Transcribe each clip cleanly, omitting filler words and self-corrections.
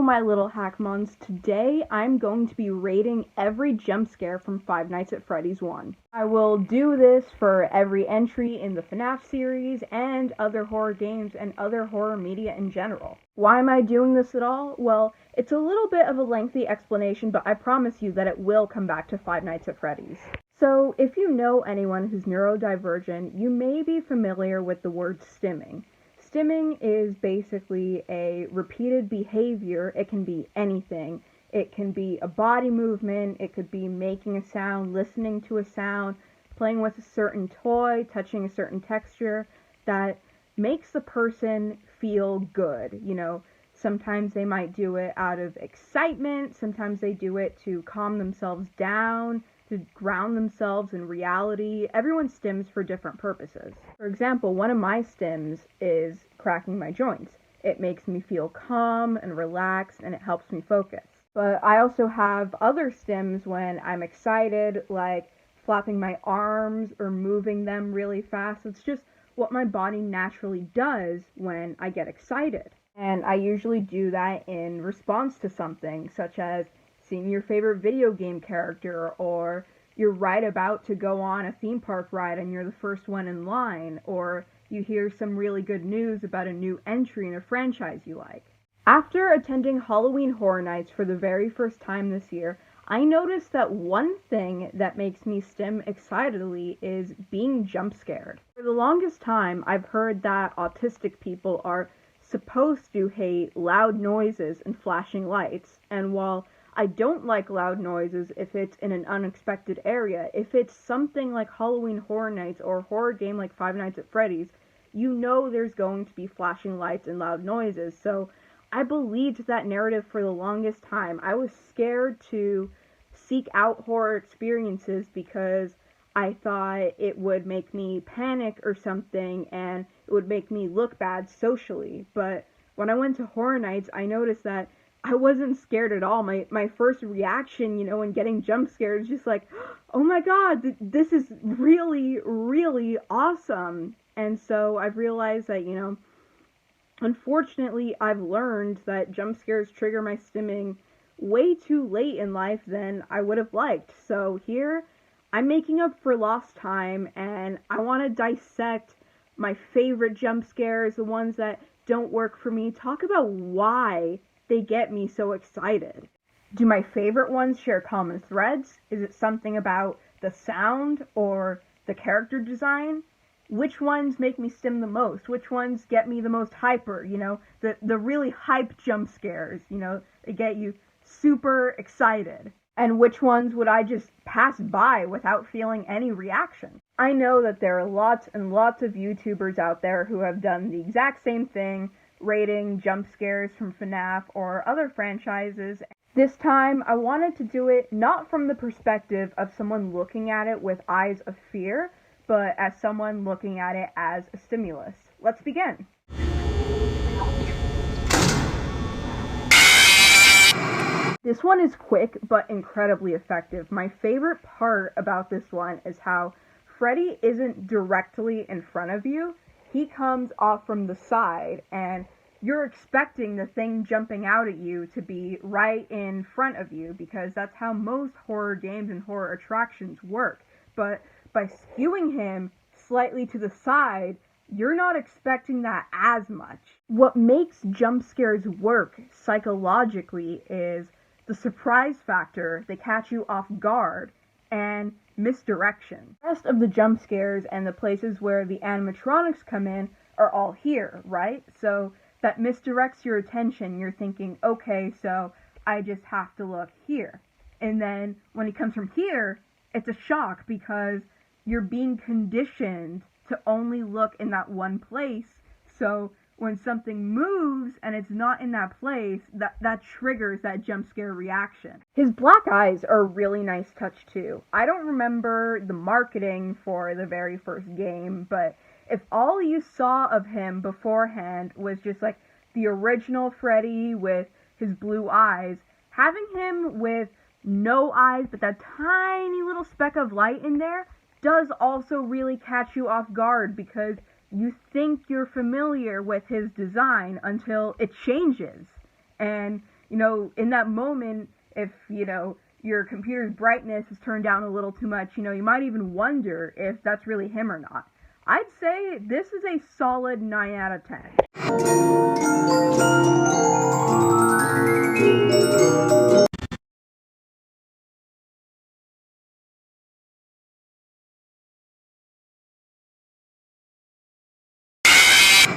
Hello, my little hackmons. Today I'm going to be rating every jump scare from Five Nights at Freddy's 1. I will do this for every entry in the FNAF series and other horror games and other horror media in general. Why am I doing this at all? Well, it's a little bit of a lengthy explanation, but I promise you that it will come back to Five Nights at Freddy's. So, if you know anyone who's neurodivergent, you may be familiar with the word stimming. Stimming is basically a repeated behavior. It can be anything. It can be a body movement, it could be making a sound, listening to a sound, playing with a certain toy, touching a certain texture that makes the person feel good. Sometimes they might do it out of excitement, sometimes they do it to calm themselves down, to ground themselves in reality. Everyone stims for different purposes. For example, one of my stims is cracking my joints. It makes me feel calm and relaxed, and it helps me focus. But I also have other stims when I'm excited, like flapping my arms or moving them really fast. It's just what my body naturally does when I get excited. And I usually do that in response to something, such as seeing your favorite video game character, or you're right about to go on a theme park ride and you're the first one in line, or you hear some really good news about a new entry in a franchise you like. After attending Halloween Horror Nights for the very first time this year, I noticed that one thing that makes me stim excitedly is being jump scared. For the longest time, I've heard that autistic people are supposed to hate loud noises and flashing lights, and while I don't like loud noises if it's in an unexpected area, if it's something like Halloween Horror Nights or a horror game like Five Nights at Freddy's, you know there's going to be flashing lights and loud noises. So I believed that narrative for the longest time. I was scared to seek out horror experiences because I thought it would make me panic or something, and it would make me look bad socially. But when I went to Horror Nights, I noticed that I wasn't scared at all. My first reaction, when getting jump scared is just like, oh my god, this is really, really awesome. And so I've realized that, unfortunately, I've learned that jump scares trigger my stimming way too late in life than I would have liked. So here, I'm making up for lost time, and I want to dissect my favorite jump scares, the ones that don't work for me, talk about why they get me so excited. Do my favorite ones share common threads? Is it something about the sound or the character design? Which ones make me stim the most? Which ones get me the most hyper? The really hype jump scares, they get you super excited. And which ones would I just pass by without feeling any reaction? I know that there are lots and lots of YouTubers out there who have done the exact same thing, rating jump scares from FNAF or other franchises. This time, I wanted to do it not from the perspective of someone looking at it with eyes of fear, but as someone looking at it as a stimulus. Let's begin. This one is quick, but incredibly effective. My favorite part about this one is how Freddy isn't directly in front of you. He comes off from the side, and you're expecting the thing jumping out at you to be right in front of you, because that's how most horror games and horror attractions work. But by skewing him slightly to the side, you're not expecting that as much. What makes jump scares work psychologically is the surprise factor. They catch you off guard, and misdirection. The rest of the jump scares and the places where the animatronics come in are all here, right? So that misdirects your attention. You're thinking, okay, so I just have to look here. And then when he comes from here, it's a shock because you're being conditioned to only look in that one place. So when something moves and it's not in that place, that triggers that jump scare reaction. His black eyes are a really nice touch too. I don't remember the marketing for the very first game, but if all you saw of him beforehand was just like the original Freddy with his blue eyes, having him with no eyes but that tiny little speck of light in there does also really catch you off guard, because you think you're familiar with his design until it changes. And in that moment, if, your computer's brightness is turned down a little too much, you might even wonder if that's really him or not. I'd say this is a solid 9 out of 10.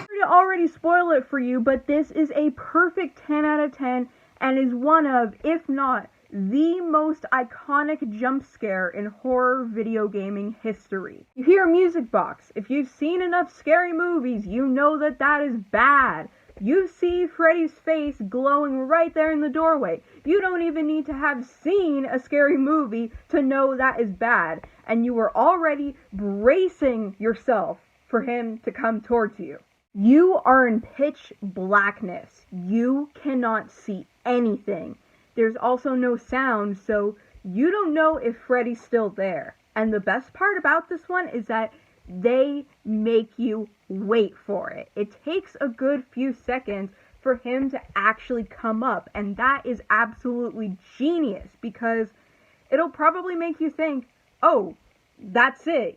I already spoil it for you, but this is a perfect 10 out of 10 and is one of, if not, the most iconic jump scare in horror video gaming history. You hear a music box. If you've seen enough scary movies, you know that that is bad. You see Freddy's face glowing right there in the doorway. You don't even need to have seen a scary movie to know that is bad. And you were already bracing yourself for him to come towards you. You are in pitch blackness. You cannot see anything. There's also no sound, so you don't know if Freddy's still there. And the best part about this one is that they make you wait for it. It takes a good few seconds for him to actually come up, and that is absolutely genius because it'll probably make you think, oh, that's it,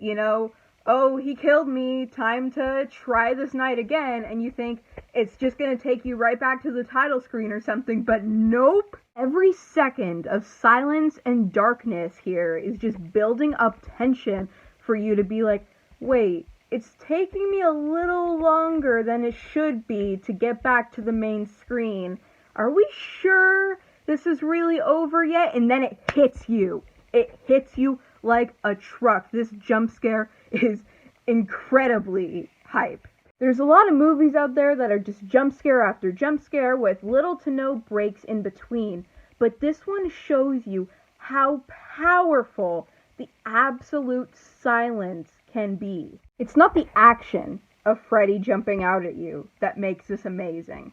oh, he killed me, time to try this night again, and you think it's just gonna take you right back to the title screen or something, but nope. Every second of silence and darkness here is just building up tension for you to be like, wait, it's taking me a little longer than it should be to get back to the main screen. Are we sure this is really over yet? And then it hits you. It hits you like a truck. This jump scare is incredibly hype. There's a lot of movies out there that are just jump scare after jump scare with little to no breaks in between, but this one shows you how powerful the absolute silence can be. It's not the action of Freddy jumping out at you that makes this amazing.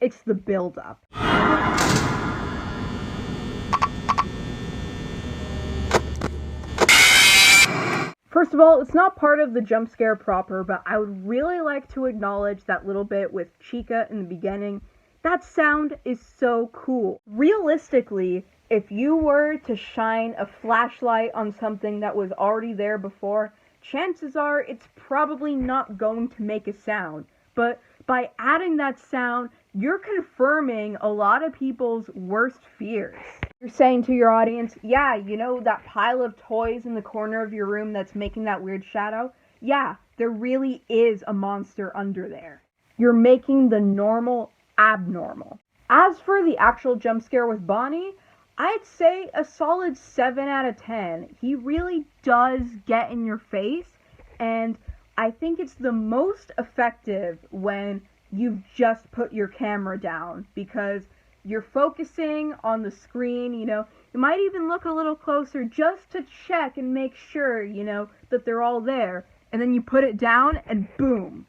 It's the build-up. First of all, it's not part of the jump scare proper, but I would really like to acknowledge that little bit with Chica in the beginning. That sound is so cool. Realistically, if you were to shine a flashlight on something that was already there before, chances are it's probably not going to make a sound. But by adding that sound, you're confirming a lot of people's worst fears. You're saying to your audience, yeah, that pile of toys in the corner of your room that's making that weird shadow? Yeah, there really is a monster under there. You're making the normal abnormal. As for the actual jump scare with Bonnie, I'd say a solid 7 out of 10. He really does get in your face, and I think it's the most effective when you've just put your camera down, because you're focusing on the screen, you might even look a little closer just to check and make sure, that they're all there, and then you put it down and boom.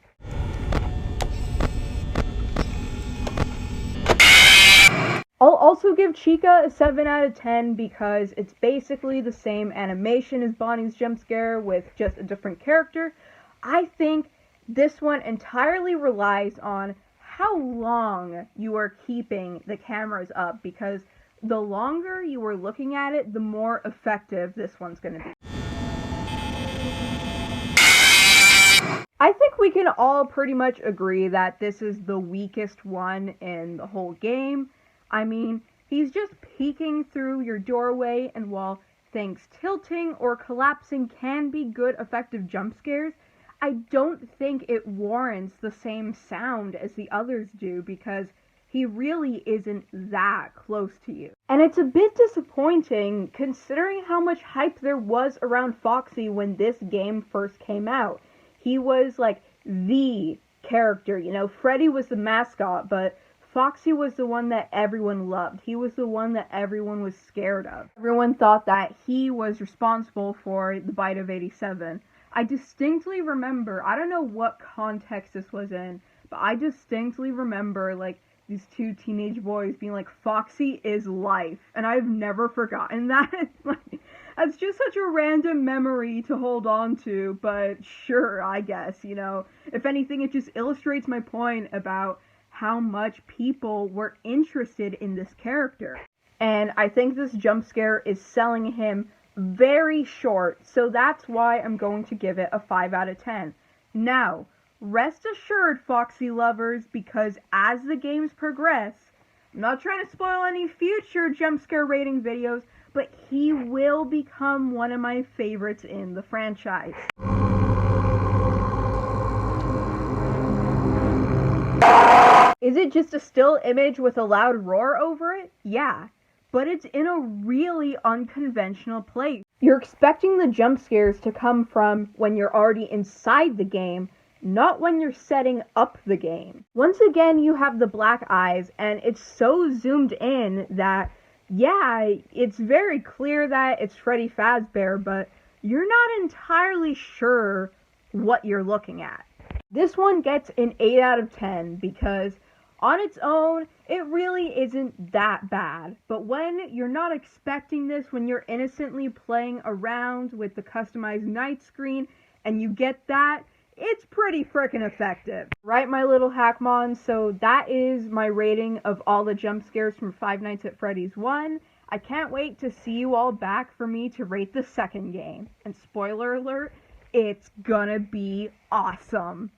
I'll also give Chica a 7 out of 10 because it's basically the same animation as Bonnie's jump scare with just a different character. I think this one entirely relies on how long you are keeping the cameras up, because the longer you are looking at it, the more effective this one's going to be. I think we can all pretty much agree that this is the weakest one in the whole game. I mean, he's just peeking through your doorway, and while things tilting or collapsing can be good effective jump scares, I don't think it warrants the same sound as the others do, because he really isn't that close to you. And it's a bit disappointing considering how much hype there was around Foxy when this game first came out. He was like the character, Freddy was the mascot, but Foxy was the one that everyone loved. He was the one that everyone was scared of. Everyone thought that he was responsible for the bite of 87. I distinctly remember, I don't know what context this was in, but I distinctly remember, these two teenage boys being like, Foxy is life. And I've never forgotten that. That's just such a random memory to hold on to, but sure, I guess, If anything, it just illustrates my point about how much people were interested in this character. And I think this jump scare is selling him very short, so that's why I'm going to give it a 5 out of 10. Now, rest assured, Foxy lovers, because as the games progress, I'm not trying to spoil any future jump scare rating videos, but he will become one of my favorites in the franchise. Is it just a still image with a loud roar over it? Yeah, but it's in a really unconventional place. You're expecting the jump scares to come from when you're already inside the game, not when you're setting up the game. Once again, you have the black eyes, and it's so zoomed in that, yeah, it's very clear that it's Freddy Fazbear, but you're not entirely sure what you're looking at. This one gets an 8 out of 10 because on its own, it really isn't that bad. But when you're not expecting this, when you're innocently playing around with the customized night screen and you get that, it's pretty frickin' effective. Right, my little hackmons? So that is my rating of all the jump scares from Five Nights at Freddy's 1. I can't wait to see you all back for me to rate the second game. And spoiler alert, it's gonna be awesome.